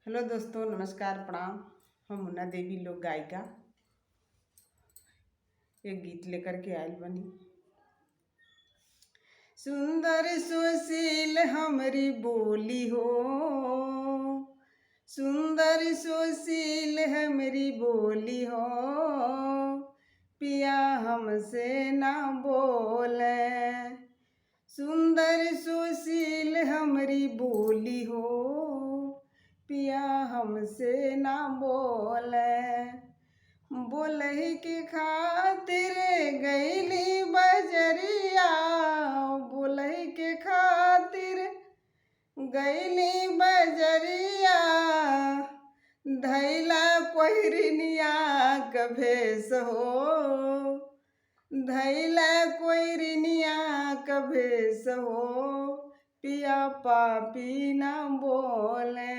Hello दोस्तों, नमस्कार, प्रणाम। हम मुन्ना देवी लोक गायिका एक गीत लेकर के आयल बनी। सुंदर सुशील हमरी बोली हो, सुंदर सुशील हमरी बोली हो, पिया हमसे ना बोले। सुंदर सुशील हमरी बोली हो, पिया हमसे ना बोले। बोलही के खातिर गईली बजरिया, बोलही के खातिर गईली बजरिया, धैला कोइरनिया कभेस हो, धैला कोइरनिया कभेस हो, पिया पापी ना बोले।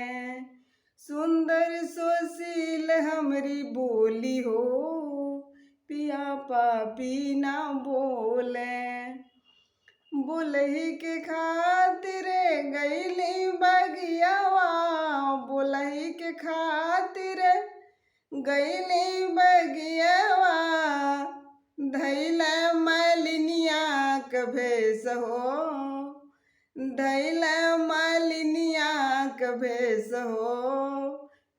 सुंदर सुशील हमरी बोली हो, पिया पापी ना बोले। बोलही के खातिर गईली बगियावा, बोलही के खातिर गईली बगियावा, धैला मालिनिया कभेस हो, धैला मालिनिया कभेस हो,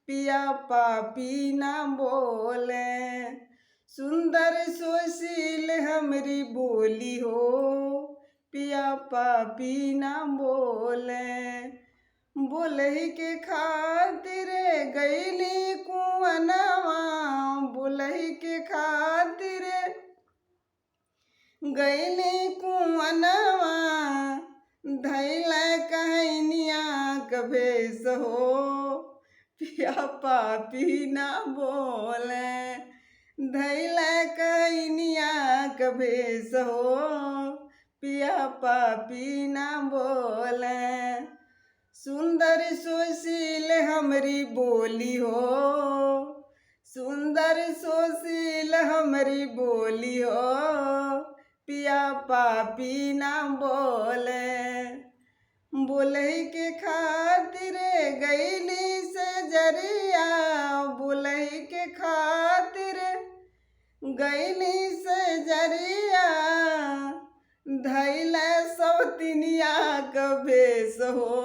पिया पापी ना बोले। सुंदर सुशील हमरी बोली हो, पिया पापी ना बोले। बोलही के खातिर गईली कुआनवा, बोलही के खातिर गईली कुआनवा, धैला कहनिया कभेस हो, पिया पापी ना बोले। धैला कहनिया कभेस हो, पिया पापी ना बोले। सुंदर सुशील हमरी बोली हो, सुंदर सुशील हमरी बोली हो, पिया पापी ना बोले। बोलही के खातिर गईली सजरिया, बोलही के खातिर गईली सजरिया, धैला सवतिनिया कभेस हो,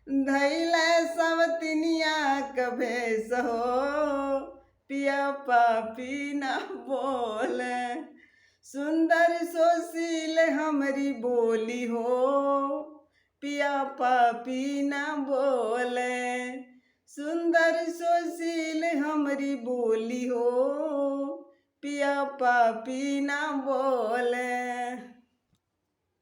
धैला सवतिनिया कभेस हो, पिया पापी ना बोले। सुंदर सुशील हमरी बोली हो, पिया पापी ना बोले। सुंदर सुशील हमरी बोली हो, पिया पापी ना बोले।